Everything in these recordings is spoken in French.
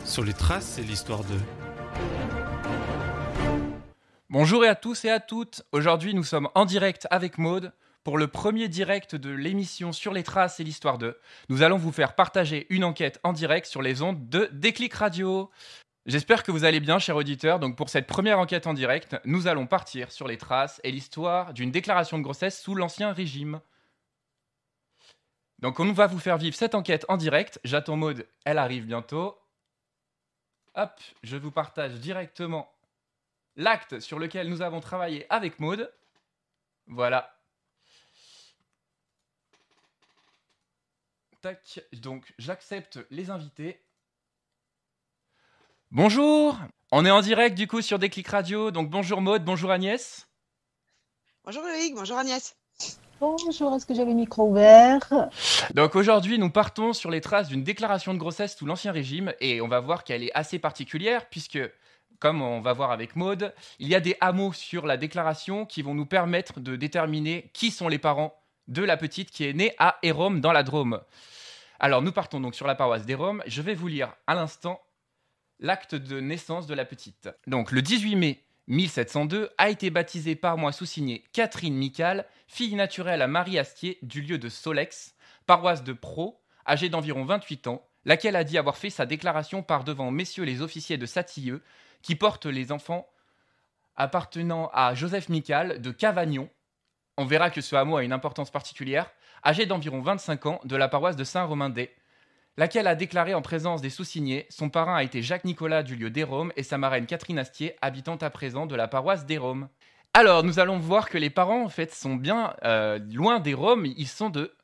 Sur les traces, c'est l'histoire de... Bonjour à tous et à toutes. Aujourd'hui, nous sommes en direct avec Maude pour le premier direct de l'émission Sur les traces et l'histoire de. Nous allons vous faire partager une enquête en direct sur les ondes de Déclic Radio. J'espère que vous allez bien, chers auditeurs. Donc, pour cette première enquête en direct, nous allons partir sur les traces et l'histoire d'une déclaration de grossesse sous l'Ancien Régime. Donc, on va vous faire vivre cette enquête en direct. J'attends Maude, elle arrive bientôt. Hop, je vous partage directement l'acte sur lequel nous avons travaillé avec Maude. Voilà. Tac, donc j'accepte les invités. Bonjour. On est en direct du coup sur Déclic Radio. Donc bonjour Maude, bonjour Agnès. Bonjour Loïc, bonjour Agnès. Bonjour, est-ce que j'ai le micro ouvert? Donc aujourd'hui, nous partons sur les traces d'une déclaration de grossesse sous l'Ancien Régime et on va voir qu'elle est assez particulière puisque, comme on va voir avec Maude, il y a des hameaux sur la déclaration qui vont nous permettre de déterminer qui sont les parents de la petite qui est née à Hérome dans la Drôme. Alors nous partons donc sur la paroisse d'Hérome. Je vais vous lire à l'instant l'acte de naissance de la petite. Donc le 18 mai 1702 a été baptisée par moi sous-signée Catherine Micale, fille naturelle à Marie Astier du lieu de Solex, paroisse de Praux, âgée d'environ 28 ans, laquelle a dit avoir fait sa déclaration par devant messieurs les officiers de Satilleux, qui portent les enfants appartenant à Joseph Micale de Cavagnon. On verra que ce hameau a une importance particulière, âgé d'environ 25 ans, de la paroisse de Saint-Romain-des, laquelle a déclaré en présence des sous-signés, son parrain a été Jacques-Nicolas du lieu d'Hérome et sa marraine Catherine Astier, habitante à présent de la paroisse d'Hérome. Alors, nous allons voir que les parents, en fait, sont bien loin d'Hérome, ils sont de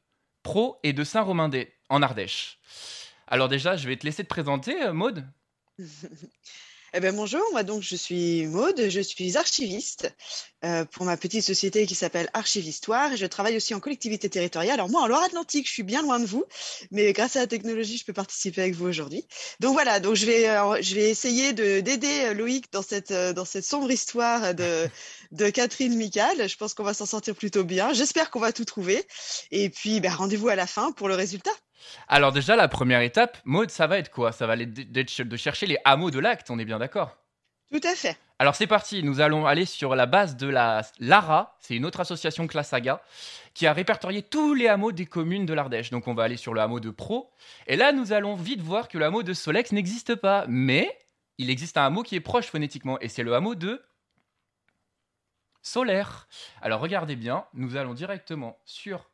Praux et de Saint-Romain-des, en Ardèche. Alors déjà, je vais te laisser te présenter, Maude. Eh bien, bonjour, moi donc je suis Maude, je suis archiviste pour ma petite société qui s'appelle Archivistoire et je travaille aussi en collectivité territoriale. Alors moi en Loire-Atlantique, je suis bien loin de vous, mais grâce à la technologie, je peux participer avec vous aujourd'hui. Donc voilà, donc je vais essayer d'aider Loïc dans cette sombre histoire de Catherine Micale. Je pense qu'on va s'en sortir plutôt bien. J'espère qu'on va tout trouver. Et puis ben, rendez-vous à la fin pour le résultat. Alors déjà, la première étape, Maude, ça va être quoi? Ça va être de chercher les hameaux de l'acte, on est bien d'accord? Tout à fait. Alors c'est parti, nous allons aller sur la base de la l'ARA, c'est une autre association que la Saga, qui a répertorié tous les hameaux des communes de l'Ardèche. Donc on va aller sur le hameau de Praux, et là nous allons vite voir que le hameau de Solex n'existe pas, mais il existe un hameau qui est proche phonétiquement, et c'est le hameau de Solaire. Alors regardez bien, nous allons directement sur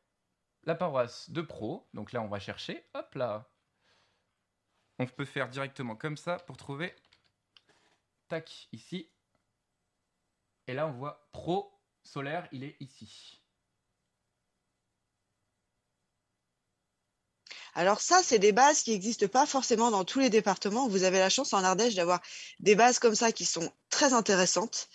la paroisse de Praux, donc là on va chercher, hop là. On peut faire directement comme ça pour trouver, tac, ici. Et là, on voit Praux Solaire, il est ici. Alors ça, c'est des bases qui n'existent pas forcément dans tous les départements. Vous avez la chance en Ardèche d'avoir des bases comme ça qui sont très intéressantes.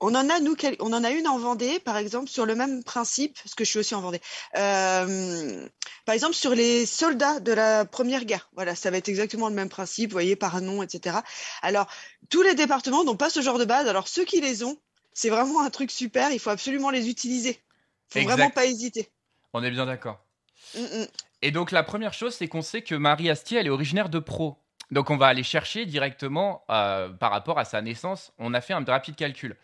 On en a, on en a une en Vendée, par exemple, sur le même principe, parce que je suis aussi en Vendée. Par exemple, sur les soldats de la Première Guerre. Voilà, ça va être exactement le même principe, vous voyez, par nom, etc. Alors, tous les départements n'ont pas ce genre de base. Alors, ceux qui les ont, c'est vraiment un truc super. Il faut absolument les utiliser. Il faut vraiment pas hésiter. On est bien d'accord. Mm-mm. Et donc, la première chose, c'est qu'on sait que Marie Astier, elle est originaire de Praux. Donc, on va aller chercher directement par rapport à sa naissance. On a fait un rapide calcul.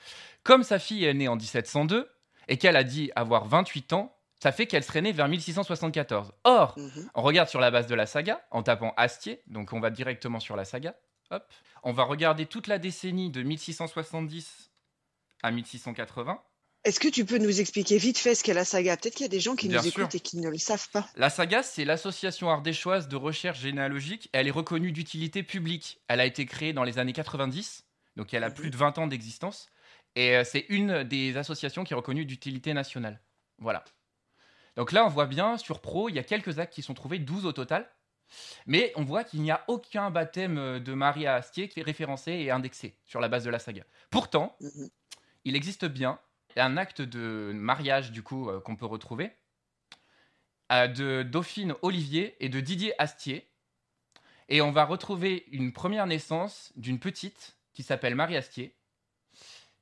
Comme sa fille est née en 1702 et qu'elle a dit avoir 28 ans, ça fait qu'elle serait née vers 1674. Or, on regarde sur la base de la saga, en tapant Astier, donc on va directement sur la saga. Hop. On va regarder toute la décennie de 1670 à 1680. Est-ce que tu peux nous expliquer vite fait ce qu'est la saga? Peut-être qu'il y a des gens qui Bien nous sûr. écoutent et qui ne le savent pas. La saga, c'est l'association ardéchoise de recherche généalogique. Elle est reconnue d'utilité publique. Elle a été créée dans les années 90, donc elle a plus de 20 ans d'existence. Et c'est une des associations qui est reconnue d'utilité nationale. Voilà. Donc là, on voit bien, sur Pro, il y a quelques actes qui sont trouvés, 12 au total. Mais on voit qu'il n'y a aucun baptême de Marie Astier qui est référencé et indexé sur la base de la saga. Pourtant, il existe bien un acte de mariage, du coup, qu'on peut retrouver, de Dauphine Olivier et de Didier Astier. Et on va retrouver une première naissance d'une petite qui s'appelle Marie Astier,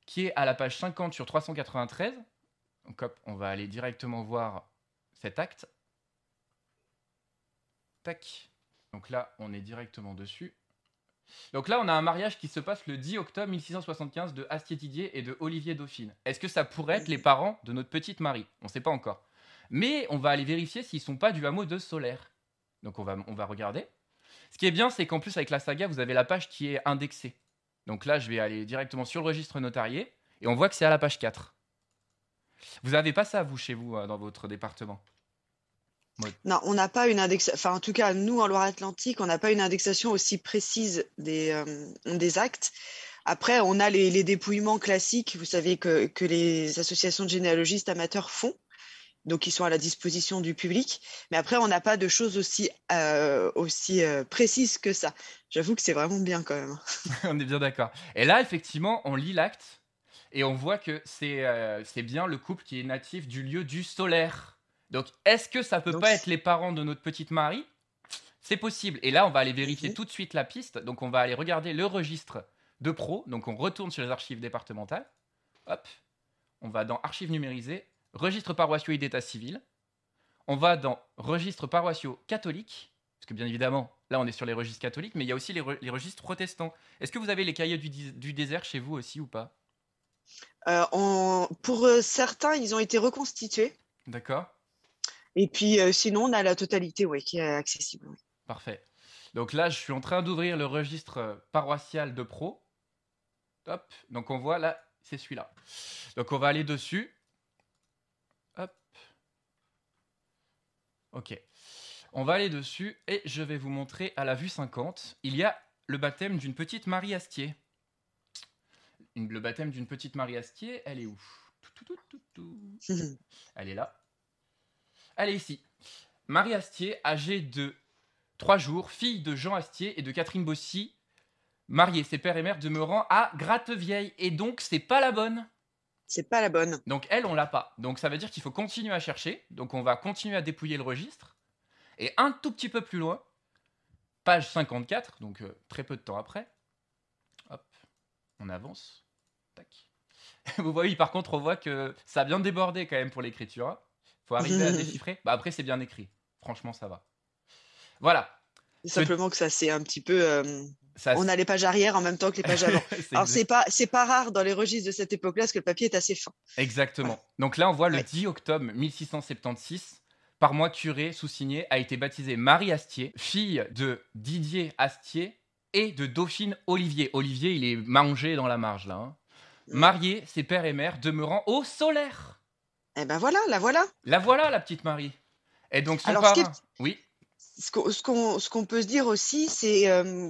qui est à la page 50 sur 393. Donc hop, on va aller directement voir cet acte. Tac. Donc là, on est directement dessus. Donc là, on a un mariage qui se passe le 10 octobre 1675 de Astier Didier et de Olivier Dauphine. Est-ce que ça pourrait être les parents de notre petite Marie? On ne sait pas encore. Mais on va aller vérifier s'ils ne sont pas du hameau de Solaire. Donc on va regarder. Ce qui est bien, c'est qu'en plus, avec la saga, vous avez la page qui est indexée. Donc là, je vais aller directement sur le registre notarié et on voit que c'est à la page 4. Vous n'avez pas ça, vous, chez vous, dans votre département? Non, on n'a pas une indexation. Enfin, en tout cas, nous, en Loire-Atlantique, on n'a pas une indexation aussi précise des actes. Après, on a les dépouillements classiques, vous savez, que les associations de généalogistes amateurs font. Donc, ils sont à la disposition du public. Mais après, on n'a pas de choses aussi précises que ça. J'avoue que c'est vraiment bien quand même. On est bien d'accord. Et là, effectivement, on lit l'acte et on voit que c'est bien le couple qui est natif du lieu du Solaire. Donc, est-ce que ça peut pas être les parents de notre petite Marie? C'est possible. Et là, on va aller vérifier tout de suite la piste. Donc, on va aller regarder le registre de pro. Donc, on retourne sur les archives départementales. Hop. On va dans archives numérisées, registres paroissiaux et d'état civil. On va dans registres paroissiaux catholiques. Parce que bien évidemment, là, on est sur les registres catholiques, mais il y a aussi les registres protestants. Est-ce que vous avez les cahiers du désert chez vous aussi ou pas? Pour certains, ils ont été reconstitués. D'accord. Et puis, sinon, on a la totalité, qui est accessible. Oui. Parfait. Donc là, je suis en train d'ouvrir le registre paroissial de pro. Hop. Donc on voit là, c'est celui-là. Donc on va aller dessus. Hop. Ok. On va aller dessus et je vais vous montrer à la vue 50. Il y a le baptême d'une petite Marie Astier. Le baptême d'une petite Marie Astier, elle est où? Elle est là. Elle est ici. Marie Astier, âgée de 3 jours, fille de Jean Astier et de Catherine Bossy, mariée, ses pères et mères demeurant à Grattevieille. Et donc, c'est pas la bonne. C'est pas la bonne. Donc, elle, on l'a pas. Donc, ça veut dire qu'il faut continuer à chercher. Donc, on va continuer à dépouiller le registre. Et un tout petit peu plus loin, page 54, donc très peu de temps après. Hop, on avance. Tac. Vous voyez, par contre, on voit que ça a bien débordé quand même pour l'écriture. Hein. Faut arriver à déchiffrer. Bah après, c'est bien écrit. Franchement, ça va. Voilà. Simplement que ça, c'est un petit peu... on a les pages arrière en même temps que les pages avant. Alors, c'est pas rare dans les registres de cette époque-là, parce que le papier est assez fin. Exactement. Donc là, on voit le 10 octobre 1676, par moi curé, sous-signé, a été baptisée Marie Astier, fille de Didier Astier et de Dauphine Olivier. Olivier, il est mangé dans la marge, là. Hein. Mariée, ses pères et mères demeurant au Solaire. Eh ben voilà, la voilà. La voilà, la petite Marie. Et donc, son parrain... Oui. Ce qu'on peut se dire aussi, c'est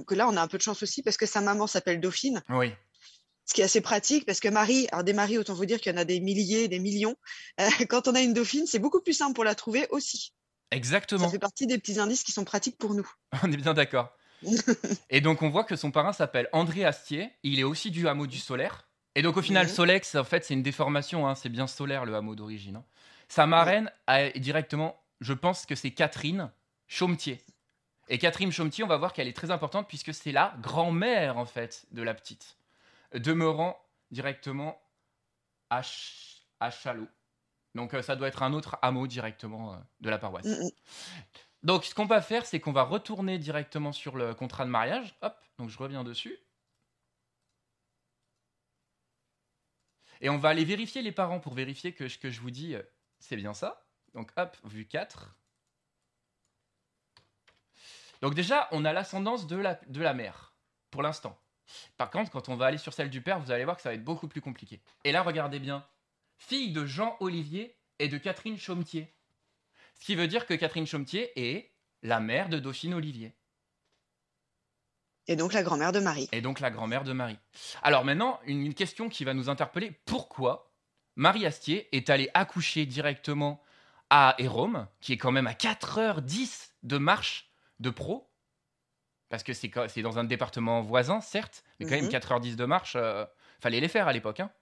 que là, on a un peu de chance aussi parce que sa maman s'appelle Dauphine. Oui. Ce qui est assez pratique parce que Marie, alors des Maries, autant vous dire qu'il y en a des milliers, des millions. Quand on a une Dauphine, c'est beaucoup plus simple pour la trouver aussi. Exactement. Ça fait partie des petits indices qui sont pratiques pour nous. On est bien d'accord. Et donc, on voit que son parrain s'appelle André Astier. Il est aussi du hameau du Solaire. Et donc, au final, Solex, en fait, c'est une déformation. Hein, c'est bien Solaire, le hameau d'origine. Hein. Sa marraine, directement, je pense que c'est Catherine Chaumetier. Et Catherine Chaumetier, on va voir qu'elle est très importante puisque c'est la grand-mère, en fait, de la petite. Demeurant directement à Chalot. Donc, ça doit être un autre hameau directement de la paroisse. Donc, ce qu'on va faire, c'est qu'on va retourner directement sur le contrat de mariage. Hop, donc je reviens dessus. Et on va aller vérifier les parents pour vérifier que ce que je vous dis, c'est bien ça. Donc, hop, vue 4. Donc déjà, on a l'ascendance de la mère, pour l'instant. Par contre, quand on va aller sur celle du père, vous allez voir que ça va être beaucoup plus compliqué. Et là, regardez bien. Fille de Jean Olivier et de Catherine Chaumetier. Ce qui veut dire que Catherine Chaumetier est la mère de Dauphine Olivier. Et donc la grand-mère de Marie. Et donc la grand-mère de Marie. Alors maintenant, une question qui va nous interpeller. Pourquoi Marie Astier est allée accoucher directement à Hérôme, qui est quand même à 4h10 de marche de Pro, parce que c'est dans un département voisin, certes, mais quand même 4h10 de marche, fallait les faire à l'époque. Hein.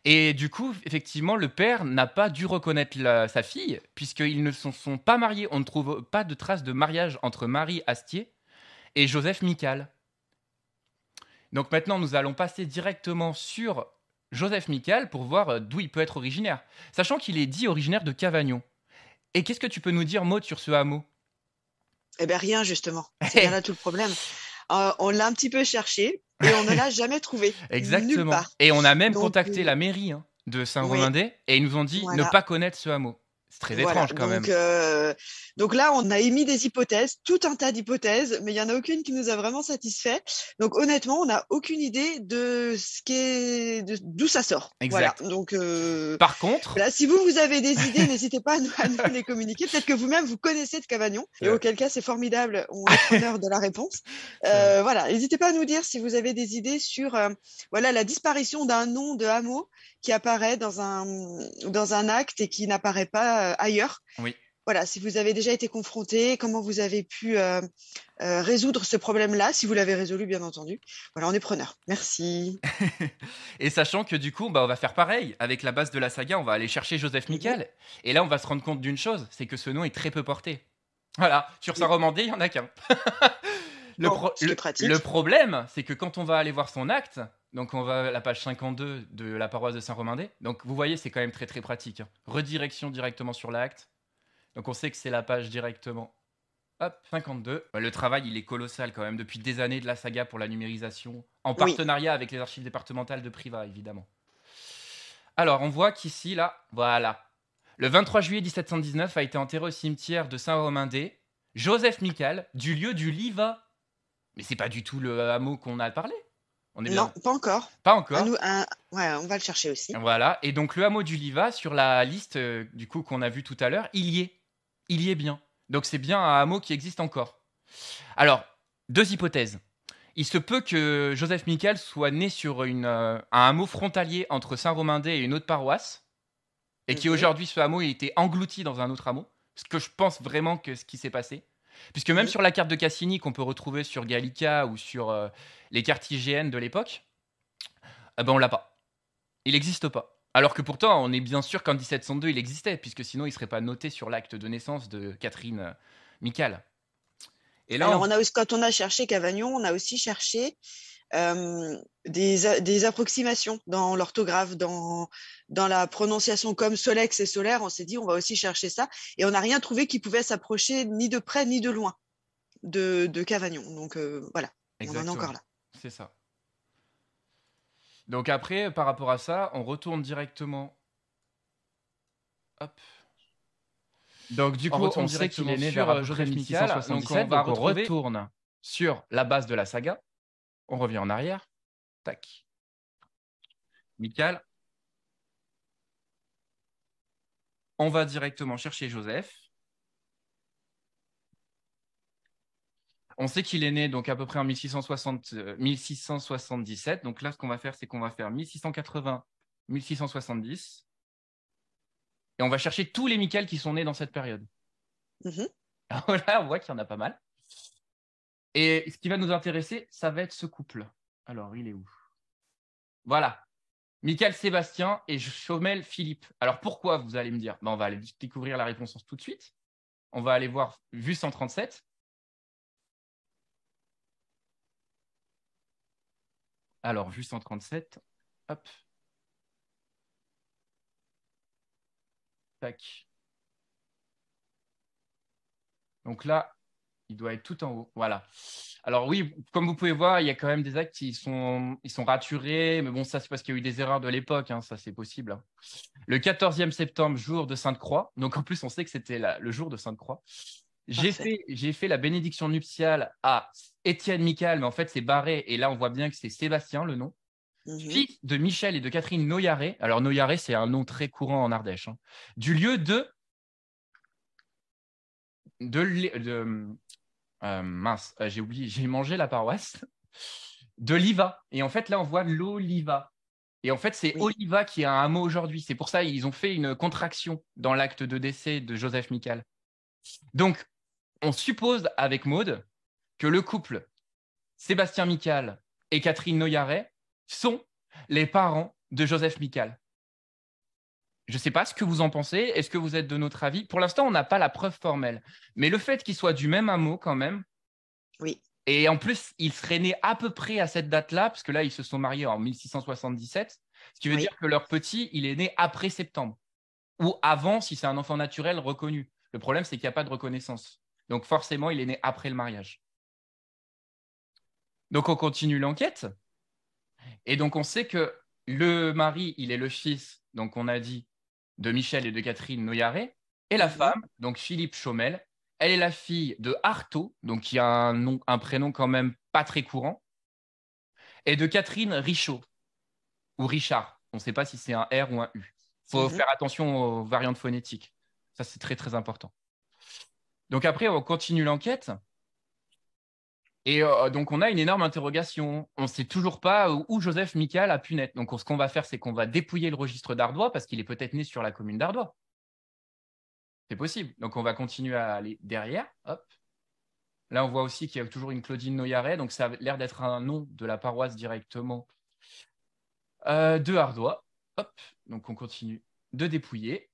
Et du coup, effectivement, le père n'a pas dû reconnaître sa fille, puisqu'ils ne sont pas mariés. On ne trouve pas de traces de mariage entre Marie Astier et Joseph Mical. Donc maintenant, nous allons passer directement sur Joseph Mical pour voir d'où il peut être originaire, sachant qu'il est dit originaire de Cavagnon. Et qu'est-ce que tu peux nous dire, Maud, sur ce hameau ? Eh bien rien, justement. C'est bien là tout le problème. On l'a un petit peu cherché et on ne l'a jamais trouvé. Nulle Exactement. part. Et on a même Donc, contacté la mairie de oui, Saint-Romain-des et ils nous ont dit ne voilà. pas connaître ce hameau. C'est très Voilà, étrange quand même. donc là, on a émis des hypothèses, tout un tas d'hypothèses, mais il y en a aucune qui nous a vraiment satisfait. Donc honnêtement, on n'a aucune idée de d'où ça sort. Exact. Voilà. Donc Par contre, voilà, si vous avez des idées, n'hésitez pas à nous les communiquer. Peut-être que vous-même vous connaissez de Cavagnon, et auquel cas c'est formidable, on est preneur de la réponse. Voilà, n'hésitez pas à nous dire si vous avez des idées sur voilà la disparition d'un nom de hameau qui apparaît dans un acte et qui n'apparaît pas ailleurs. oui. Voilà, si vous avez déjà été confronté, comment vous avez pu résoudre ce problème-là, si vous l'avez résolu, bien entendu. Voilà, on est preneur. Merci. Et sachant que du coup, on va faire pareil. Avec la base de la saga, on va aller chercher Joseph Miquel. Et là, on va se rendre compte d'une chose, c'est que ce nom est très peu porté. Voilà, sur Saint-Romain-des, il n'y en a qu'un. Ce qui est pratique. Le problème, c'est que quand on va aller voir son acte, donc on va à la page 52 de la paroisse de Saint-Romain-des, donc vous voyez, c'est quand même très très pratique. Redirection directement sur l'acte. Donc on sait que c'est la page directement. Hop, 52. Le travail, il est colossal quand même, depuis des années de la saga pour la numérisation, en partenariat avec les archives départementales de Privas, évidemment. Alors, on voit qu'ici, là, voilà. Le 23 juillet 1719 a été enterré au cimetière de Saint-Romain-des Joseph Miquel, du lieu du Liva. Mais c'est pas du tout le hameau qu'on a parlé. On est bien... Non, pas encore. Pas encore. Ouais, on va le chercher aussi. Voilà, et donc le hameau du Liva, sur la liste du coup qu'on a vu tout à l'heure, il y est. Il y est bien. Donc c'est bien un hameau qui existe encore. Alors, deux hypothèses. Il se peut que Joseph Miquel soit né sur un hameau frontalier entre Saint-Romain-des et une autre paroisse, et qu'aujourd'hui ce hameau a été englouti dans un autre hameau, ce que je pense vraiment que ce qui s'est passé. Puisque même sur la carte de Cassini qu'on peut retrouver sur Gallica ou sur les cartes IGN de l'époque, on l'a pas. Il n'existe pas. Alors que pourtant, on est bien sûr qu'en 1702, il existait, puisque sinon, il ne serait pas noté sur l'acte de naissance de Catherine Miquel. Et là, alors, quand on a cherché Cavagnon, on a aussi cherché des approximations dans l'orthographe, dans la prononciation comme Solex et solaire. On s'est dit, on va aussi chercher ça. Et on n'a rien trouvé qui pouvait s'approcher ni de près ni de loin de Cavagnon. Donc voilà, exactement. On en est encore là. C'est ça. Donc après, par rapport à ça, on retourne directement. Hop. Donc du coup, on sait qu'il est né vers Joseph Miquel. Donc on retourne sur la base de la saga. On revient en arrière. Tac. Miquel. On va directement chercher Joseph. On sait qu'il est né donc à peu près en 1677. Donc là, ce qu'on va faire, c'est qu'on va faire 1680, 1670. Et on va chercher tous les Miquel qui sont nés dans cette période. Alors là, on voit qu'il y en a pas mal. Et ce qui va nous intéresser, ça va être ce couple. Alors, il est où? Voilà. Miquel Sébastien et Chaumel Philippe. Alors, pourquoi, vous allez me dire? On va aller découvrir la réponse tout de suite. On va aller voir vue 137. Alors, vue 137. Hop. Tac. Donc là, il doit être tout en haut. Voilà. Alors oui, comme vous pouvez voir, il y a quand même des actes qui sont raturés. Mais bon, ça, c'est parce qu'il y a eu des erreurs de l'époque. Ça, c'est possible. Le 14e septembre, jour de Sainte-Croix. Donc en plus, on sait que c'était le jour de Sainte-Croix. J'ai fait la bénédiction nuptiale à Étienne Miquel, mais en fait, c'est barré. Et là, on voit bien que c'est Sébastien, le nom. Fils de Michel et de Catherine Noyaret. Alors, Noyaret, c'est un nom très courant en Ardèche. Du lieu mince, j'ai oublié, j'ai mangé la paroisse. De Liva. Et en fait, là, on voit l'Oliva. Et en fait, c'est Oliva qui est un hameau aujourd'hui. C'est pour ça qu'ils ont fait une contraction dans l'acte de décès de Joseph Miquel. Donc, on suppose avec Maude que le couple Sébastien Miquel et Catherine Noyaret sont les parents de Joseph Miquel. Je ne sais pas ce que vous en pensez. Est-ce que vous êtes de notre avis? Pour l'instant, on n'a pas la preuve formelle. Mais le fait qu'ils soient du même hameau quand même. Oui. Et en plus, ils seraient nés à peu près à cette date-là, parce que là, ils se sont mariés en 1677. Ce qui veut dire que leur petit, il est né après septembre. Ou avant, si c'est un enfant naturel reconnu. Le problème, c'est qu'il n'y a pas de reconnaissance. Donc forcément, il est né après le mariage. Donc, on continue l'enquête. Et donc, on sait que le mari, il est le fils, donc on a dit, de Michel et de Catherine Noyaret. Et la Mhm. femme, donc Philippe Chaumel, elle est la fille de Artaud, donc qui a un prénom quand même pas très courant, et de Catherine Richaud, ou Richard. On ne sait pas si c'est un R ou un U. Il faut Mhm. faire attention aux variantes phonétiques. Ça, c'est très, très important. Donc après, on continue l'enquête. Et donc, on a une énorme interrogation. On ne sait toujours pas où Joseph Michael a pu naître. Donc, ce qu'on va faire, c'est qu'on va dépouiller le registre d'Ardois parce qu'il est peut-être né sur la commune d'Ardois. C'est possible. Donc, on va continuer à aller derrière. Hop. Là, on voit aussi qu'il y a toujours une Claudine Noyaret. Donc, ça a l'air d'être un nom de la paroisse directement de Ardois. Hop. Donc, on continue de dépouiller.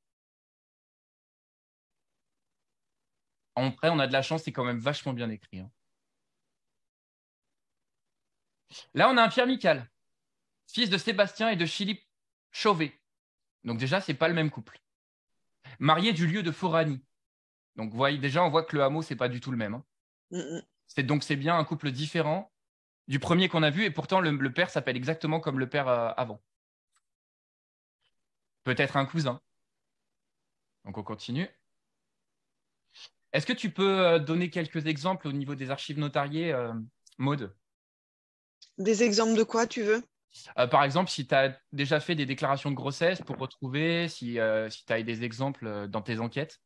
Après, on a de la chance, c'est quand même vachement bien écrit, hein. Là, on a un Pierre Mical, fils de Sébastien et de Philippe Chauvet. Donc, déjà, c'est pas le même couple. Marié du lieu de Forani. Donc, voyez, déjà, on voit que le hameau, c'est pas du tout le même, hein. Mhm. Donc, c'est bien un couple différent du premier qu'on a vu, et pourtant, le père s'appelle exactement comme le père avant. Peut-être un cousin. Donc, on continue. Est-ce que tu peux donner quelques exemples au niveau des archives notariées, Maude? Des exemples de quoi tu veux? Par exemple, si tu as déjà fait des déclarations de grossesse pour retrouver, si tu as des exemples dans tes enquêtes,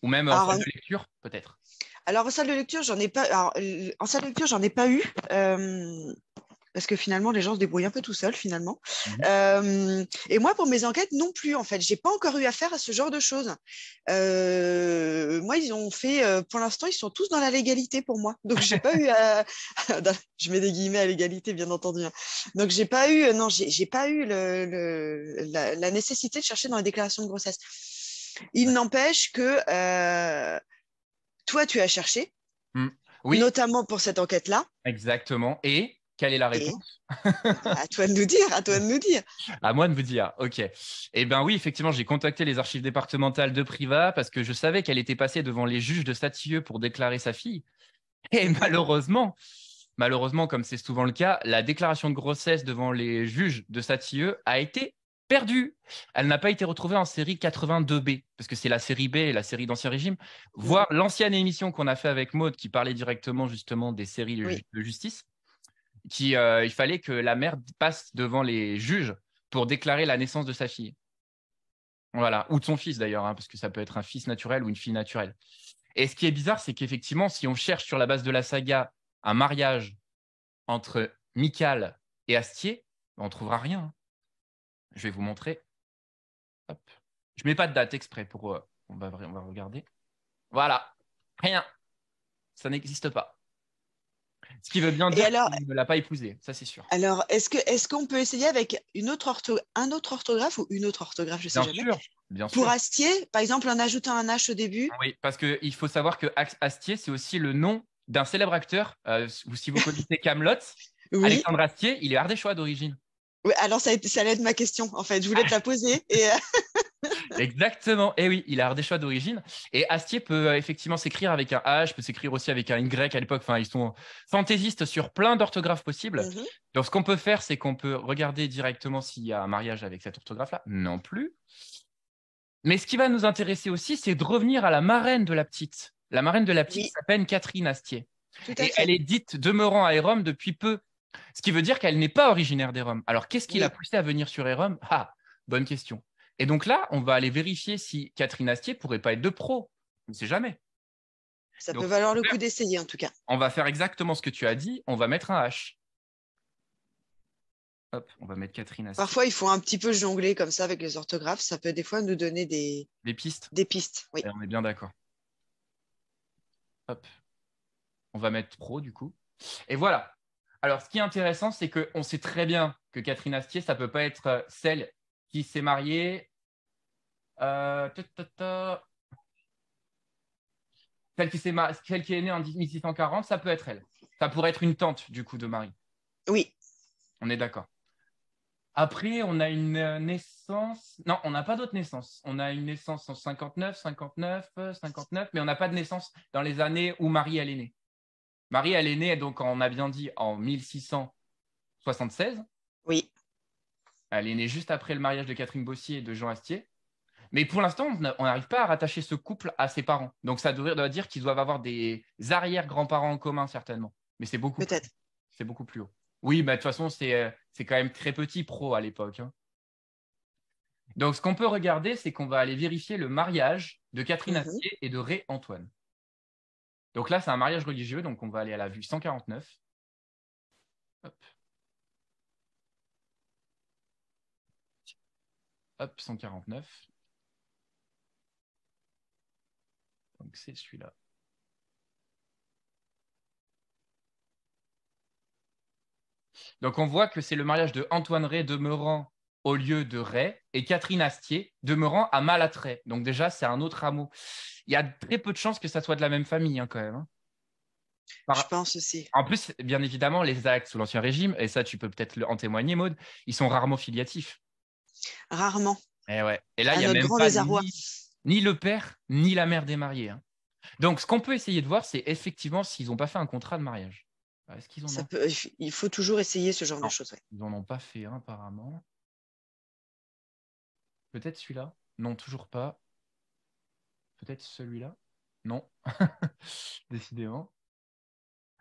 ou même en salle Alors, de lecture, peut-être. alors, en salle de lecture, j'en ai pas. Alors, en salle de lecture, j'en ai pas eu. Parce que finalement, les gens se débrouillent un peu tout seuls, finalement. Mhm. Et moi, pour mes enquêtes, non plus, en fait. J'ai pas encore eu affaire à ce genre de choses. Moi, ils ont fait, pour l'instant, ils sont tous dans la légalité pour moi. Donc, j'ai pas eu à. Je mets des guillemets à l'égalité, bien entendu, hein. Donc, j'ai pas eu, non, j'ai pas eu la nécessité de chercher dans les déclarations de grossesse. Il D'accord. n'empêche que toi, tu as cherché, Mm. Oui, notamment pour cette enquête-là. exactement. Et quelle est la Et réponse? bah, à toi de nous dire, à toi de nous dire. À moi de vous dire. Ok. Eh bien oui, effectivement, j'ai contacté les archives départementales de Privas parce que je savais qu'elle était passée devant les juges de Satilleux pour déclarer sa fille. Et Mhm. malheureusement, comme c'est souvent le cas, la déclaration de grossesse devant les juges de Satilleux a été perdue. Elle n'a pas été retrouvée en série 82B, parce que c'est la série B, la série d'Ancien Régime, Mhm. voire l'ancienne émission qu'on a fait avec Maud qui parlait directement justement des séries Oui. de justice, il fallait que la mère passe devant les juges pour déclarer la naissance de sa fille. Voilà, ou de son fils d'ailleurs, hein, parce que ça peut être un fils naturel ou une fille naturelle. Et ce qui est bizarre, c'est qu'effectivement, si on cherche sur la base de la saga un mariage entre Michal et Astier, on ne trouvera rien, hein. Je vais vous montrer. Hop. Je ne mets pas de date exprès pour. On va regarder. Voilà. Rien. Ça n'existe pas. Ce qui veut bien Et dire qu'il ne l'a pas épousée, ça c'est sûr. alors, est-ce qu'on peut essayer avec un autre orthographe ou une autre orthographe, je sais Bien jamais. sûr, bien Pour sûr. Astier, par exemple, en ajoutant un H au début. Oui, parce qu'il faut savoir que Astier, c'est aussi le nom d'un célèbre acteur. Ou si vous connaissez Camelot, Oui. Alexandre Astier, il est ardéchois d'origine. Oui, alors ça allait être ma question, en fait. Je voulais te la poser. Et Exactement. Et oui, il est ardéchois d'origine. Et Astier peut effectivement s'écrire avec un H, peut s'écrire aussi avec un Y à l'époque. Enfin, ils sont fantaisistes sur plein d'orthographes possibles. Mhm. Donc, ce qu'on peut faire, c'est qu'on peut regarder directement s'il y a un mariage avec cette orthographe-là. Non plus. Mais ce qui va nous intéresser aussi, c'est de revenir à la marraine de la petite. La marraine de la petite Oui, s'appelle Catherine Astier. tout à Et elle fait. est dite demeurant à Hérom depuis peu. Ce qui veut dire qu'elle n'est pas originaire d'Hérom. Alors, qu'est-ce qui l'a Oui, poussée à venir sur Hérom? Ah, bonne question. Et donc là, on va aller vérifier si Catherine Astier pourrait pas être de pro. On ne sait jamais. ça peut Donc, valoir le coup d'essayer, en tout cas. on va faire exactement ce que tu as dit. On va mettre un H. Hop, on va mettre Catherine Astier. Parfois, il faut un petit peu jongler comme ça avec les orthographes. Ça peut des fois nous donner Les pistes. des pistes. Oui. Et on est bien d'accord. Hop, on va mettre pro du coup. Et voilà. Alors, ce qui est intéressant, c'est qu'on sait très bien que Catherine Astier, ça peut pas être celle qui s'est mariée. Euh, ta, ta, ta. Celle qui est née en 1640, ça peut être elle. Ça pourrait être une tante, du coup, de Marie. Oui. On est d'accord. Après, on a une naissance. Non, on n'a pas d'autres naissances. On a une naissance en 59, 59, 59, mais on n'a pas de naissance dans les années où Marie, elle est née. Marie, elle est née, donc on a bien dit, en 1676. Oui, Elle est née juste après le mariage de Catherine Bossier et de Jean Astier. Mais pour l'instant, on n'arrive pas à rattacher ce couple à ses parents. Donc ça doit dire qu'ils doivent avoir des arrière-grands-parents en commun, certainement. Mais peut-être. c'est beaucoup plus haut. Oui, mais de toute façon, c'est quand même très petit pro à l'époque, hein. Donc ce qu'on peut regarder, c'est qu'on va aller vérifier le mariage de Catherine Mhm. Astier et de Ré Antoine. Donc là, c'est un mariage religieux, donc on va aller à la vue 149. Hop, hop, 149. Donc c'est celui-là. Donc on voit que c'est le mariage de Antoine Rey demeurant au lieu de Rey et Catherine Astier demeurant à Malatray. Donc déjà, c'est un autre hameau. Il y a très peu de chances que ça soit de la même famille, hein, quand même, hein. Je pense aussi. En plus, bien évidemment, les actes sous l'Ancien Régime, et ça tu peux peut-être en témoigner, Maud, ils sont rarement filiatifs. Rarement, Et, ouais. Et là, il à n'y a notre même grand pas désarroi. ni le père, ni la mère des mariés, hein. Donc ce qu'on peut essayer de voir, c'est effectivement s'ils n'ont pas fait un contrat de mariage. Est-ce qu'ils en ont? Il faut toujours essayer ce genre de Non, choses. Ouais. ils n'en ont pas fait un apparemment. Peut-être celui-là? Non, toujours pas. Peut-être celui-là? Non. Décidément.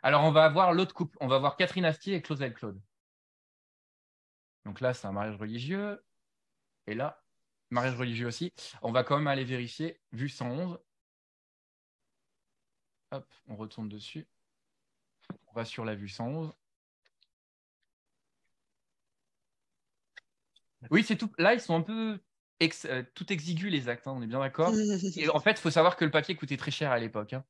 Alors, on va voir l'autre couple. On va voir Catherine Astier et Claudel Claude. Donc là, c'est un mariage religieux. Et là, mariage religieux aussi. On va quand même aller vérifier. Vue 111. Hop, on retourne dessus. On va sur la vue 111. Oui, c'est tout. Là, ils sont un peu tout exigus, les actes, hein, on est bien d'accord. Et en fait, il faut savoir que le papier coûtait très cher à l'époque, hein.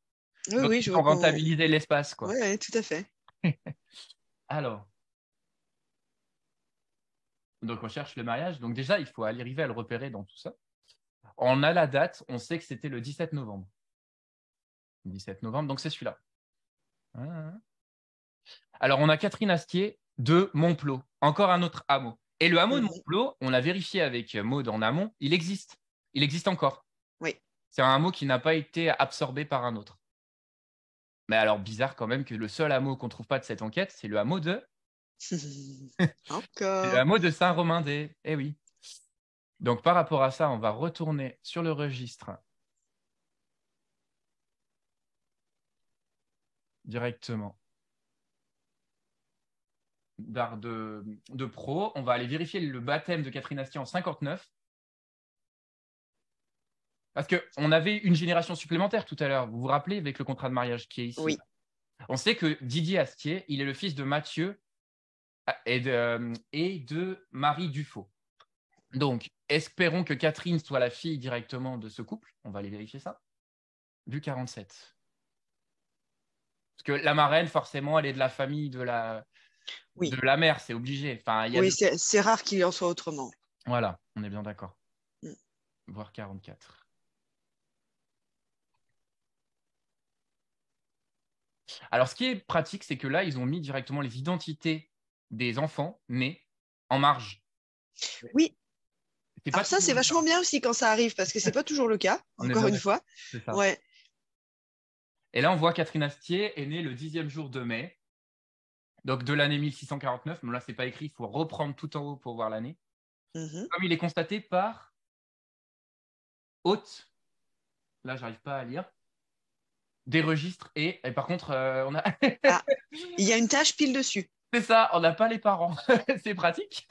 Oui, Donc, oui, ils je ont vois qu'on. rentabilisé l'espace, quoi. Oui, ouais, tout à fait. Alors, donc on cherche le mariage. Donc déjà, il faut arriver à le repérer dans tout ça. On a la date, on sait que c'était le 17 novembre. 17 novembre, donc c'est celui-là. Alors, on a Catherine Astier de Montplot, encore un autre hameau. Et le hameau de Mhm. Montplot, on l'a vérifié avec Maud en amont, il existe. Il existe encore. Oui. C'est un hameau qui n'a pas été absorbé par un autre. Mais alors, bizarre quand même que le seul hameau qu'on ne trouve pas de cette enquête, c'est le hameau de, c'est le Encore. hameau de Saint-Romain-des. Eh oui. Donc, par rapport à ça, on va retourner sur le registre directement d'art de pro. On va aller vérifier le baptême de Catherine Astier en 59. Parce qu'on avait une génération supplémentaire tout à l'heure. Vous vous rappelez avec le contrat de mariage qui est ici. Oui. On sait que Didier Astier, il est le fils de Mathieu et de Marie Dufaux. Donc, espérons que Catherine soit la fille directement de ce couple. On va aller vérifier ça. Vue 47. Parce que la marraine, forcément, elle est de la famille de Oui. la mère, c'est obligé. Enfin, il y a Oui, c'est rare qu'il en soit autrement. Voilà, on est bien d'accord. Mm. Voire 44. Alors, ce qui est pratique, c'est que là, ils ont mis directement les identités des enfants nés en marge. Oui. C'est pas Alors ça, toujours c'est le cas. vachement bien aussi quand ça arrive, parce que c'est pas toujours le cas, On est encore bien une d'accord. fois. C'est ça. Ouais. Et là, on voit Catherine Astier est née le 10e jour de mai, donc de l'année 1649. Mais là, c'est pas écrit, il faut reprendre tout en haut pour voir l'année. Mhm. Comme il est constaté par hôte, là, j'arrive pas à lire, des registres et par contre, on a. Ah, il y a une tache pile dessus. C'est ça, on n'a pas les parents. C'est pratique.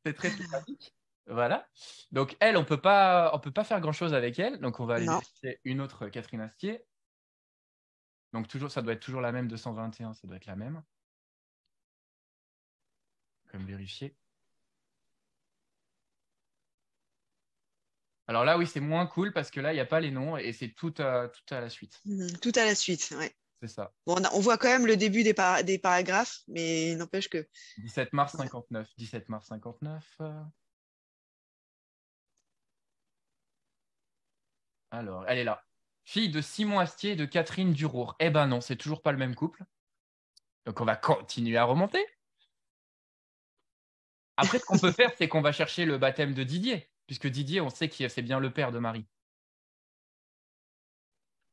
C'est très, très pratique. Voilà. Donc, elle, on peut pas faire grand-chose avec elle. Donc, on va aller Non. vérifier une autre Catherine Astier. Donc, toujours, ça doit être toujours la même 221, ça doit être la même. Comme vérifier. Alors là, oui, c'est moins cool parce que là, il n'y a pas les noms et c'est tout à la suite. Mhm. Tout à la suite, ouais. C'est ça. Bon, on voit quand même le début des paragraphes, mais il n'empêche que. 17 mars Voilà. 59. 17 mars 59. Alors, elle est là. Fille de Simon Astier et de Catherine Durour. Eh ben non, c'est toujours pas le même couple. Donc, on va continuer à remonter. Après, ce qu'on peut faire, c'est qu'on va chercher le baptême de Didier, puisque Didier, on sait que c'est bien le père de Marie.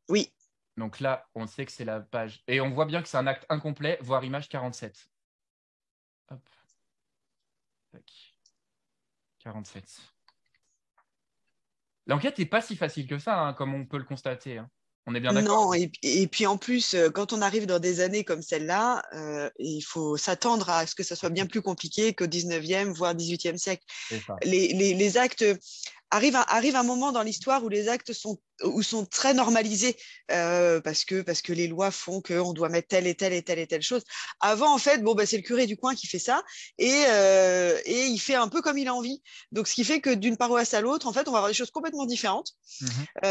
Oui. Donc là, on sait que c'est la page. Et on voit bien que c'est un acte incomplet, voire image 47. Hop. Tac. 47. L'enquête n'est pas si facile que ça, hein, comme on peut le constater, hein. On est bien d'accord. Non, et puis en plus, quand on arrive dans des années comme celle-là, il faut s'attendre à ce que ça soit bien plus compliqué qu'au 19e, voire 18e siècle. C'est ça. Les actes arrive un moment dans l'histoire où les actes sont très normalisés parce que les lois font qu'on doit mettre telle et telle et telle et telle chose. Avant, en fait, bon, bah, c'est le curé du coin qui fait ça et il fait un peu comme il a envie. Donc, ce qui fait que d'une paroisse à l'autre, en fait, on va avoir des choses complètement différentes. Mhm.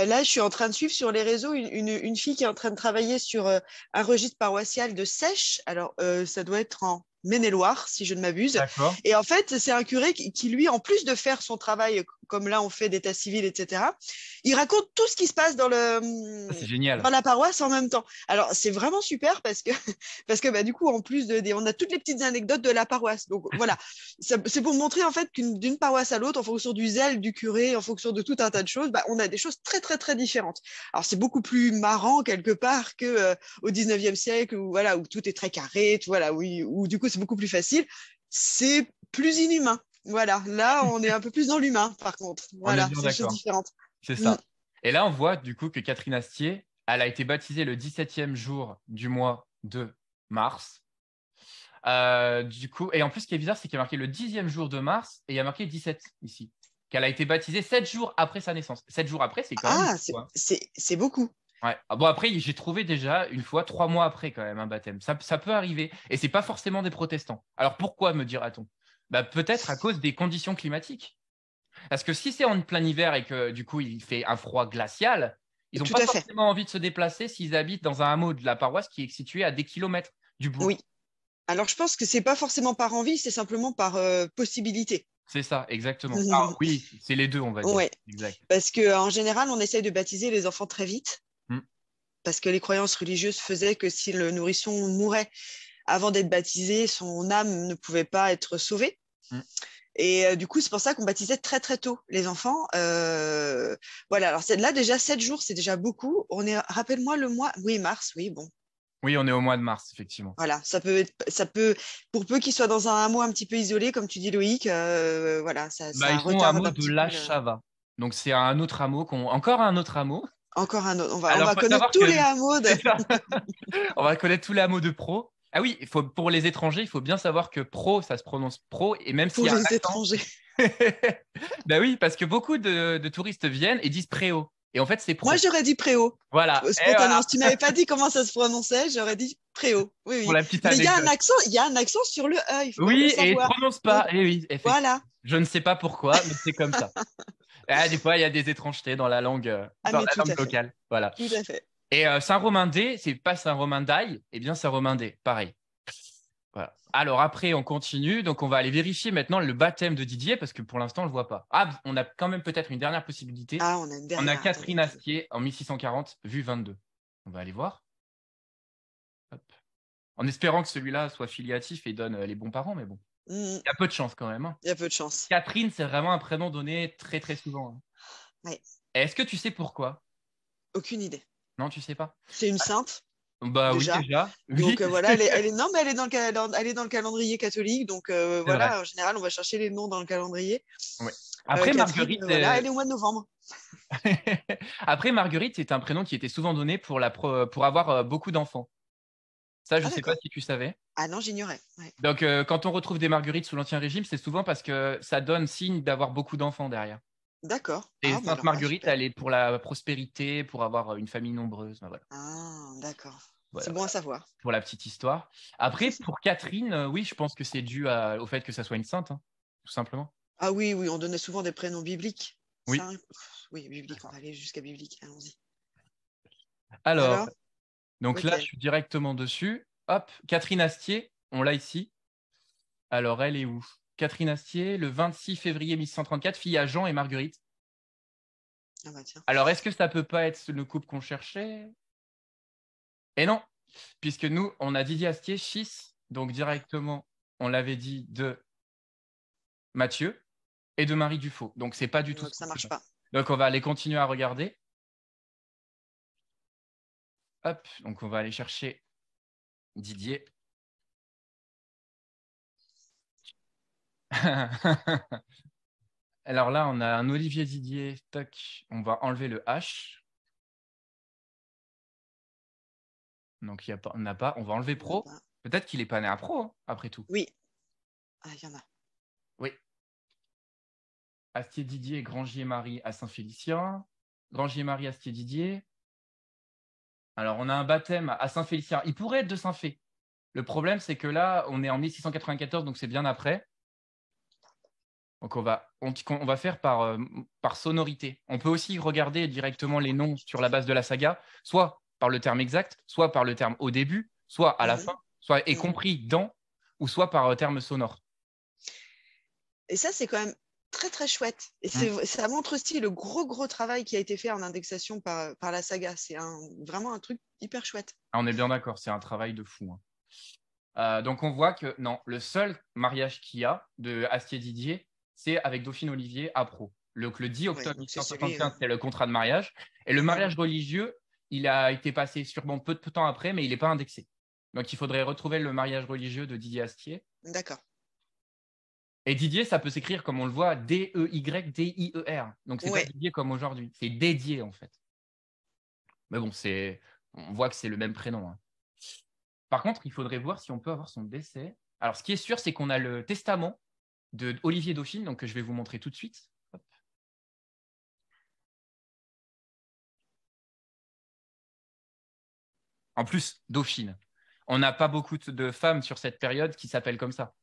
Là, je suis en train de suivre sur les réseaux une fille qui est en train de travailler sur un registre paroissial de Sèche. Alors, ça doit être en Maine-et-Loire, si je ne m'abuse. D'accord. Et en fait, c'est un curé qui, lui, en plus de faire son travail, comme là, on fait d'état civil, etc., il raconte tout ce qui se passe Ça, c'est génial. dans la paroisse en même temps. Alors, c'est vraiment super parce que bah, du coup, en plus, on a toutes les petites anecdotes de la paroisse. Donc, voilà, c'est pour montrer, en fait, d'une paroisse à l'autre, en fonction du zèle du curé, en fonction de tout un tas de choses, bah, on a des choses très, très, très différentes. Alors, c'est beaucoup plus marrant, quelque part, que au 19e siècle, où, voilà, où tout est très carré, voilà, où du coup, c'est beaucoup plus facile. C'est plus inhumain. Voilà, là, on est un peu plus dans l'humain, par contre. On est Voilà, bien c'est des choses d'accord. différentes. C'est Mm. ça. Et là, on voit du coup que Catherine Astier, elle a été baptisée le 17e jour du mois de mars. Du coup, et en plus, ce qui est bizarre, c'est qu'il y a marqué le 10e jour de mars et il y a marqué 17 ici. Qu'elle a été baptisée 7 jours après sa naissance. 7 jours après, c'est quand même Ah, beaucoup, hein. c'est beaucoup. Ouais. Ah bon, après, j'ai trouvé déjà une fois 3 mois après quand même un baptême. Ça peut arriver. Et c'est pas forcément des protestants. Alors pourquoi, me dira-t-on? Bah, peut-être à cause des conditions climatiques. Parce que si c'est en plein hiver et que du coup il fait un froid glacial, ils n'ont Tout pas à fait. forcément envie de se déplacer s'ils habitent dans un hameau de la paroisse qui est situé à des kilomètres du bourg. Oui. Alors, je pense que c'est pas forcément par envie, c'est simplement par possibilité. C'est ça, exactement. Ah oui, c'est les deux, on va dire. Ouais. Exact. Parce que en général, on essaye de baptiser les enfants très vite, Mm. parce que les croyances religieuses faisaient que si le nourrisson mourait avant d'être baptisé, son âme ne pouvait pas être sauvée. Mm. Et du coup, c'est pour ça qu'on baptisait très très tôt les enfants. Voilà. Alors là déjà 7 jours, c'est déjà beaucoup. On est, rappelle-moi le mois. Oui, mars. Oui, bon. Oui, on est au mois de mars, effectivement. Voilà, ça peut, pour peu qu'ils soient dans un hameau un petit peu isolé, comme tu dis Loïc, voilà, Bah, ça ils sont au retarde hameau un de petit peu La Chava. Donc c'est un autre hameau, encore un autre hameau. encore un autre. On Alors, va faut connaître savoir tous que les hameaux c'est ça. On va connaître tous les hameaux de Pro. Ah oui, pour les étrangers, il faut bien savoir que Pro, ça se prononce Pro, et même s'il pour y a un les accent. étrangers. Ben oui, parce que beaucoup de touristes viennent et disent Préau. Et en fait, c'est Moi, Pro. j'aurais dit Préau, Voilà. Et spontanément. voilà, Si tu m'avais pas dit comment ça se prononçait, j'aurais dit Préau. Oui, pour oui. la petite Mais anecdote. il y a un accent sur le E, il faut bien le Oui, et ils ne savoir. prononcent Donc, pas. Et oui, effectivement. voilà. Je ne sais pas pourquoi, mais c'est comme ça. Ah, des fois, il y a des étrangetés Ah, dans mais la tout langue à fait. locale. Voilà. Tout à fait. Et Saint-Romain-des, c'est pas Saint-Romain-d'Aille, eh bien Saint-Romain-des, pareil. Voilà. Alors après, on continue. Donc, on va aller vérifier maintenant le baptême de Didier parce que pour l'instant, on ne le voit pas. Ah, on a quand même peut-être une dernière possibilité. Ah, on a une On a dernière. Attendez. Catherine Astier en 1640, vue 22. On va aller voir. Hop. En espérant que celui-là soit filiatif et donne les bons parents, mais bon. Il Il y a peu de chance quand même, hein. y a peu de chance. Catherine, c'est vraiment un prénom donné très très souvent, hein. Ouais. Et est-ce que tu sais pourquoi? Aucune idée. Non, tu sais pas? C'est une sainte, Bah oui, déjà. déjà. Oui, Donc voilà, non, mais elle est dans le calendrier catholique. Donc c'est vrai. voilà, en général, on va chercher les noms dans le calendrier. Ouais. Après, Catherine, Marguerite, voilà, elle est au mois de novembre. Après, Marguerite, c'est un prénom qui était souvent donné pour avoir beaucoup d'enfants. Ça, je Ah ne sais pas d'accord. si tu savais. Ah non, j'ignorais. Ouais. Donc, quand on retrouve des Marguerites sous l'Ancien Régime, c'est souvent parce que ça donne signe d'avoir beaucoup d'enfants derrière. D'accord. Et Ah bah Sainte alors là, Marguerite, super. elle est pour la prospérité, pour avoir une famille nombreuse. Ben voilà. Ah d'accord. Voilà, C'est bon à voilà, savoir. pour la petite histoire. Après, pour Catherine, oui, je pense que c'est dû au fait que ça soit une sainte, hein, tout simplement. Ah oui, oui, on donnait souvent des prénoms bibliques. Oui. Ça, oui, biblique, on va aller jusqu'à biblique. Allons-y. Alors, Alors, donc là, je lequel? suis directement dessus. Hop, Catherine Astier, on l'a ici. Alors, elle est où? Catherine Astier, le 26 février 1134, fille à Jean et Marguerite. Ah bah tiens. Alors, est-ce que ça peut pas être le couple qu'on cherchait? Et non, puisque nous, on a Didier Astier, fils, donc directement, on l'avait dit, de Mathieu et de Marie Dufaux. Donc, c'est pas du tout ce Donc ça marche couple-là. pas. Donc, on va aller continuer à regarder. Hop, donc on va aller chercher Didier. Alors là, on a un Olivier Didier. Toc, on va enlever le H. Donc, on n'a pas. On va enlever Pro. Peut-être qu'il n'est pas né à Pro, hein, après tout. Oui. Ah, il y en a. Oui. Astier-Didier, Grangier-Marie à Saint-Félicien. Grangier-Marie, Astier-Didier. Alors, on a un baptême à Saint-Félicien. Il pourrait être de Saint-Fé. Le problème, c'est que là, on est en 1694, donc c'est bien après. Donc, on va faire par sonorité. On peut aussi regarder directement les noms sur la base de la saga, soit par le terme exact, soit par le terme au début, soit à la fin, soit y compris dans, ou soit par terme sonore. Et ça, c'est quand même très, très chouette. Et ça montre aussi le gros travail qui a été fait en indexation par la saga. C'est vraiment un truc hyper chouette. Ah, on est bien d'accord, c'est un travail de fou. Hein. Donc, on voit que non, le seul mariage qu'il y a de Astier-Didier, c'est avec Dauphine Olivier à Pro. Le 10 octobre 1975, c'est le contrat de mariage. Et le mariage religieux, il a été passé sûrement peu de temps après, mais il n'est pas indexé. Donc, il faudrait retrouver le mariage religieux de Didier Astier. D'accord. Et Didier, ça peut s'écrire comme on le voit, D-E-Y-D-I-E-R. Donc, c'est pas Didier comme aujourd'hui. C'est dédié, en fait. Mais bon, on voit que c'est le même prénom. Hein. Par contre, il faudrait voir si on peut avoir son décès. Alors, ce qui est sûr, c'est qu'on a le testament de Olivier Dauphine, donc que je vais vous montrer tout de suite. Hop. En plus, Dauphine. On n'a pas beaucoup de femmes sur cette période qui s'appellent comme ça.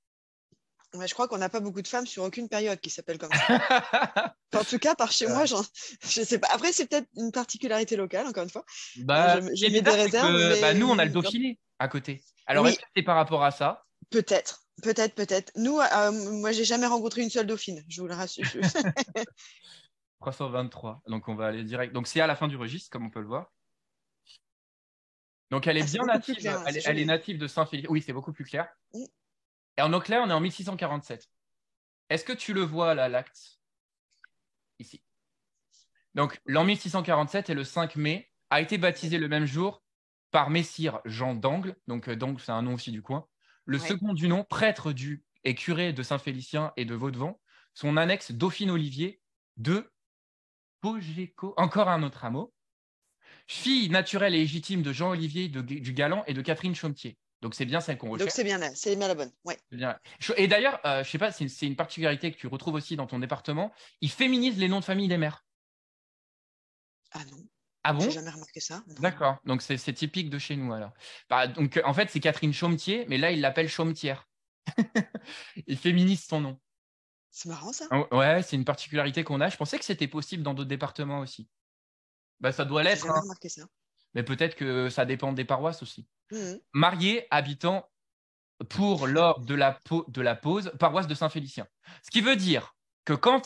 Ouais, je crois qu'on n'a pas beaucoup de femmes sur aucune période qui s'appellent comme ça. En tout cas, par chez moi, je sais pas. Après, c'est peut-être une particularité locale, encore une fois. Je mets des réserves. Nous, on a le Dauphiné à côté. Alors, est-ce que c'est par rapport à ça? Peut-être. Nous, moi, j'ai jamais rencontré une seule dauphine, je vous le rassure. 323. Donc, on va aller direct. Donc, c'est à la fin du registre, comme on peut le voir. Donc, elle est bien native. Clair, elle est native de Saint-Philippe. Oui, c'est beaucoup plus clair. Et en Auclair, on est en 1647. Est-ce que tu le vois, là, l'acte? Ici. Donc, l'an 1647 et le 5 mai a été baptisé le même jour par Messire Jean d'Angle. Donc, d'Angle, c'est un nom aussi du coin. Le second du nom, prêtre du et curé de Saint-Félicien et de Vaudevant. Son annexe Dauphine Olivier de Pogéco, encore un autre hameau. Fille naturelle et légitime de Jean Olivier du Galant et de Catherine Chaumetier. Donc, c'est bien celle qu'on recherche. Donc, c'est bien la bonne. Ouais. Bien. Et d'ailleurs, je ne sais pas, c'est une particularité que tu retrouves aussi dans ton département. Il féminise les noms de famille des mères. Ah non. Ah bon? J'ai jamais remarqué ça. D'accord. Donc, c'est typique de chez nous, alors. Donc, en fait, c'est Catherine Chaumetier, mais là, il l'appelle Chaumetière. Il féminise son nom. C'est marrant, ça. Ouais, c'est une particularité qu'on a. Je pensais que c'était possible dans d'autres départements aussi. Ça doit l'être. J'ai jamais remarqué ça. Mais peut-être que ça dépend des paroisses aussi. Marié, habitant pour lors de la pause, paroisse de Saint-Félicien. Ce qui veut dire que quand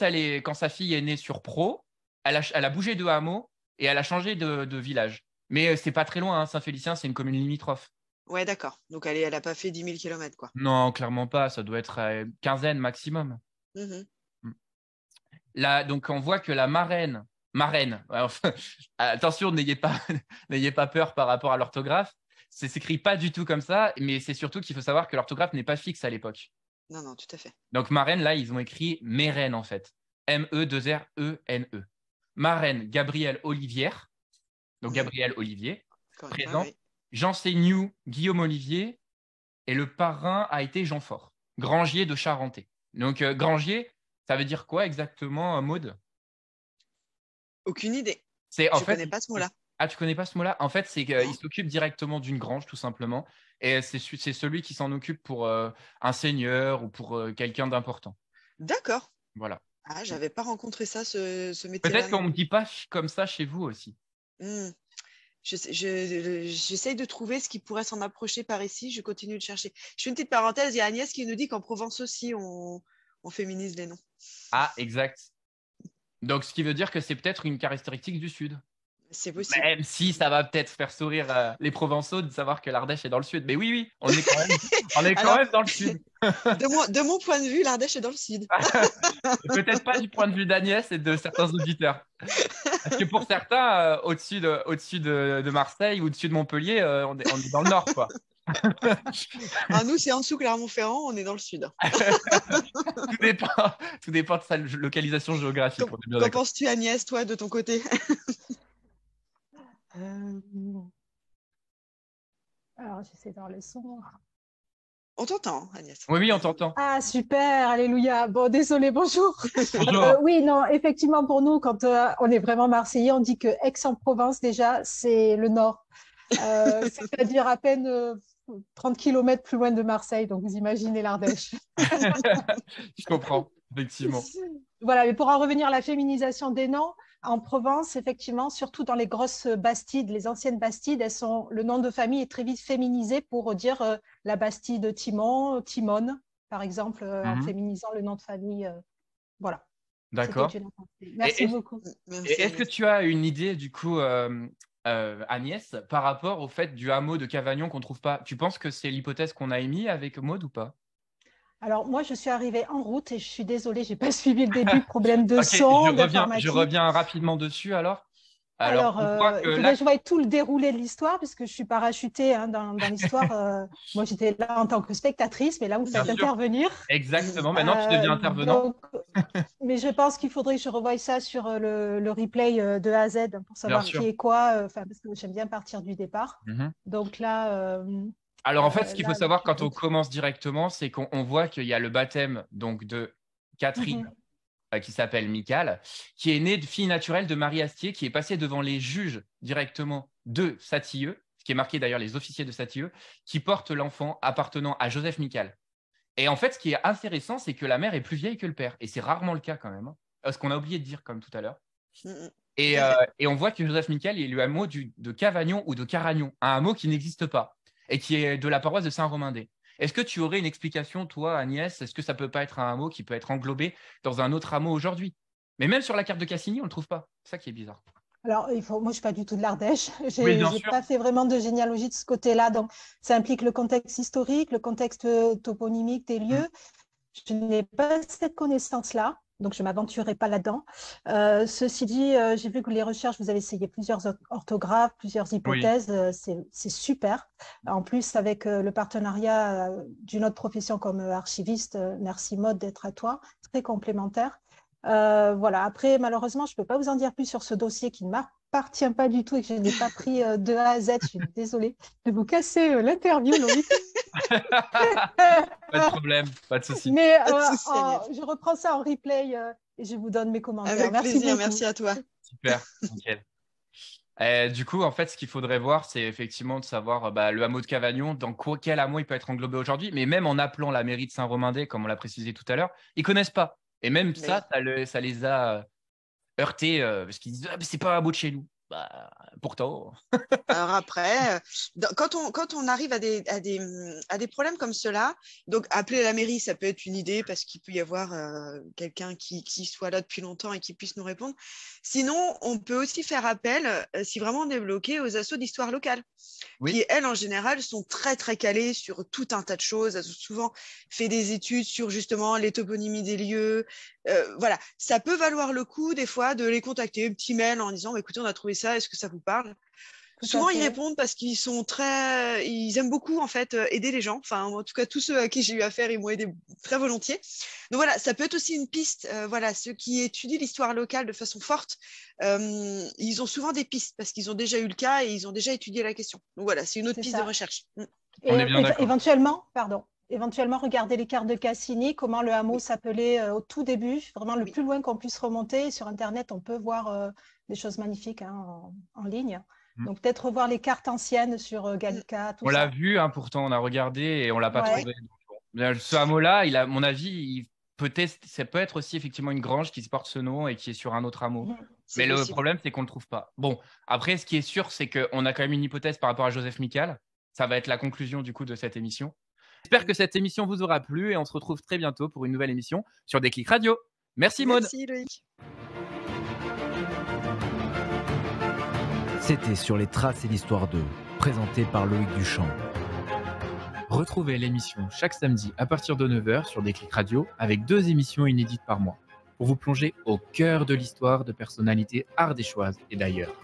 sa fille est née sur Pro, elle a bougé de hameau et elle a changé de village. Mais c'est pas très loin, hein. Saint-Félicien, c'est une commune limitrophe. Ouais, d'accord. Donc, elle n'a pas fait 10 000 km, quoi. Non, clairement pas. Ça doit être quinzaine maximum. Là, donc, on voit que la marraine, enfin, attention, n'ayez pas peur par rapport à l'orthographe. Ça s'écrit pas du tout comme ça, mais c'est surtout qu'il faut savoir que l'orthographe n'est pas fixe à l'époque. Non, tout à fait. Donc, marraine, là, ils ont écrit Mérène, en fait. M-E-2-R-E-N-E. Marraine, Gabrielle Olivière. Donc, Gabrielle Olivier, présent. Oui. Jean Seignoux, Guillaume Olivier. Et le parrain a été Jean Fort, Grangier de Charentais. Donc, Grangier, ça veut dire quoi exactement, Maud? Aucune idée. Je ne connais pas ce mot-là. Ah, tu connais pas ce mot-là? En fait, c'est qu'il s'occupe directement d'une grange, tout simplement. Et c'est celui qui s'en occupe pour un seigneur ou pour quelqu'un d'important. D'accord. Voilà. Ah, j'avais pas rencontré ça, ce métier-là. Peut-être qu'on ne dit pas comme ça chez vous aussi. J'essaye de trouver ce qui pourrait s'en approcher par ici. Je continue de chercher. Je fais une petite parenthèse. Il y a Agnès qui nous dit qu'en Provence aussi, on féminise les noms. Ah, exact. Donc, ce qui veut dire que c'est peut-être une caractéristique du Sud. C'est possible. Même si ça va peut-être faire sourire les Provençaux de savoir que l'Ardèche est dans le Sud. Mais oui, on est quand même dans le Sud. De mon point de vue, l'Ardèche est dans le Sud. Peut-être pas du point de vue d'Agnès et de certains auditeurs. Parce que pour certains, au-dessus de Marseille ou au-dessus de Montpellier, on est dans le nord, quoi. Ah, nous, c'est en dessous Clermont-Ferrand, on est dans le sud. Tout dépend, tout dépend de sa localisation géographique. On est bien Qu'en d'accord. penses-tu, Agnès, toi, de ton côté? Euh, Alors, j'essaie d'avoir le son. On t'entend, Agnès. Oui, oui, on t'entend. Ah, super, alléluia. Bon, désolé, bonjour. Bonjour. Oui, non, effectivement, pour nous, quand on est vraiment Marseillais, on dit que Aix-en-Provence, déjà, c'est le nord. C'est-à-dire à peine 30 km plus loin de Marseille. Donc, vous imaginez l'Ardèche. Je comprends, effectivement. Voilà, mais pour en revenir à la féminisation des noms, en Provence, effectivement, surtout dans les grosses bastides, les anciennes bastides, le nom de famille est très vite féminisé pour dire la bastide de Timon, Timone, par exemple, en Mhm. féminisant le nom de famille. Voilà, c'était D'accord. une aparté. Et Merci beaucoup. Merci, est-ce que Agnès. tu as une idée, du coup, Agnès, par rapport au fait du hameau de Cavagnon qu'on ne trouve pas? Tu penses que c'est l'hypothèse qu'on a émise avec Maud ou pas? Alors, moi, je suis arrivée en route et je suis désolée, je n'ai pas suivi le début, problème de Ok, je son, reviens, je d'informatique. reviens rapidement dessus alors. Alors, Alors, on voit que il là, faudrait que je voie tout le déroulé de l'histoire, puisque je suis parachutée dans l'histoire. Moi, j'étais là en tant que spectatrice, mais là, vous me bien faites sûr, intervenir. exactement. Maintenant, tu deviens intervenant. Donc, mais je pense qu'il faudrait que je revoie ça sur le replay de A à Z pour Bien savoir qui sûr. est quoi, parce que j'aime bien partir du départ. Mhm. Donc là, Alors, en fait, ce qu'il faut là, savoir je quand on t'écoute. commence directement, c'est qu'on voit qu'il y a le baptême donc de Catherine, Mhm. qui s'appelle Micale, qui est née de fille naturelle de Marie Astier, qui est passée devant les juges directement de Satilleux, ce qui est marqué d'ailleurs les officiers de Satilleux, qui portent l'enfant appartenant à Joseph Micale. Et en fait, ce qui est intéressant, c'est que la mère est plus vieille que le père. Et c'est rarement le cas quand même, hein. Ce qu'on a oublié de dire comme tout à l'heure. Tout Et, à euh, fait. et on voit que Joseph Micale est le hameau de Cavagnon ou de Caragnon, un hameau qui n'existe pas et qui est de la paroisse de Saint-Romain-des. Est-ce que tu aurais une explication, toi, Agnès? Est-ce que ça peut pas être un hameau qui peut être englobé dans un autre hameau aujourd'hui? Mais même sur la carte de Cassini, on ne le trouve pas. C'est ça qui est bizarre. Alors, moi, je ne suis pas du tout de l'Ardèche. Oui, Je bien n'ai sûr. pas fait vraiment de généalogie de ce côté-là. Donc, ça implique le contexte historique, le contexte toponymique des Mm. lieux. Je n'ai pas cette connaissance-là, donc je ne m'aventurerai pas là-dedans. Ceci dit, j'ai vu que les recherches, vous avez essayé plusieurs orthographes, plusieurs Oui. hypothèses. C'est super. En plus, avec le partenariat d'une autre profession comme archiviste, merci Maud d'être à toi, très complémentaire. Voilà. Après, malheureusement, je ne peux pas vous en dire plus sur ce dossier qui ne m'appartient pas du tout et que je n'ai pas pris de A à Z. Je suis désolée de vous casser l'interview, Loïc. Pas de problème, pas de souci. Mais Pas de souci, Agnès. je reprends ça en replay et je vous donne mes commentaires. Avec Merci plaisir, beaucoup. merci à toi. Super, nickel. Du coup, en fait, ce qu'il faudrait voir, c'est effectivement de savoir le hameau de Cavagnon, quel hameau il peut être englobé aujourd'hui. Mais même en appelant la mairie de Saint-Romain-des, comme on l'a précisé tout à l'heure, ils connaissent pas. Et même Mais ça les a heurtés parce qu'ils disent ah, mais c'est pas un hameau de chez nous. Bah, pourtant. alors après, quand on arrive à des problèmes comme cela, donc appeler la mairie, ça peut être une idée parce qu'il peut y avoir quelqu'un qui soit là depuis longtemps et qui puisse nous répondre. Sinon, on peut aussi faire appel, si vraiment on est bloqué, aux assos d'histoire locale, Oui, qui, elles, en général, sont très, très calées sur tout un tas de choses. Elles ont souvent fait des études sur justement les toponymies des lieux. Voilà, ça peut valoir le coup, des fois, de les contacter, un petit mail en disant, écoutez, on a trouvé ça, est-ce que ça vous parle? Tout à Souvent, ils fait. répondent parce ils aiment beaucoup en fait aider les gens. Enfin, en tout cas, tous ceux à qui j'ai eu affaire, ils m'ont aidé très volontiers. Donc voilà, ça peut être aussi une piste. Voilà, ceux qui étudient l'histoire locale de façon forte, ils ont souvent des pistes parce qu'ils ont déjà eu le cas et ils ont déjà étudié la question. Donc voilà, c'est une autre C'est piste de ça. recherche. on est bien d'accord. Éventuellement, regarder les cartes de Cassini, comment le hameau Oui, s'appelait au tout début, vraiment le oui. plus loin qu'on puisse remonter. Sur Internet, on peut voir des choses magnifiques en ligne. Mm. Donc, peut-être revoir les cartes anciennes sur Gallica, tout On l'a ça. vu, hein, pourtant, on a regardé et on l'a pas Ouais. trouvé. Donc, bon. Ce hameau-là, à mon avis, ça peut être aussi effectivement une grange qui se porte ce nom et qui est sur un autre hameau. Mhm. C'est Mais le possible. problème, c'est qu'on ne le trouve pas. Bon, après, ce qui est sûr, c'est qu'on a quand même une hypothèse par rapport à Joseph Micale. Ça va être la conclusion du coup de cette émission. J'espère que cette émission vous aura plu et on se retrouve très bientôt pour une nouvelle émission sur Déclic Radio. Merci Maud. Merci Loïc. C'était Sur les traces et l'histoire d'eux, présenté par Loïc Duchamp. Retrouvez l'émission chaque samedi à partir de 9h sur Déclic Radio avec 2 émissions inédites par mois. pour vous plonger au cœur de l'histoire de personnalités ardéchoises et d'ailleurs.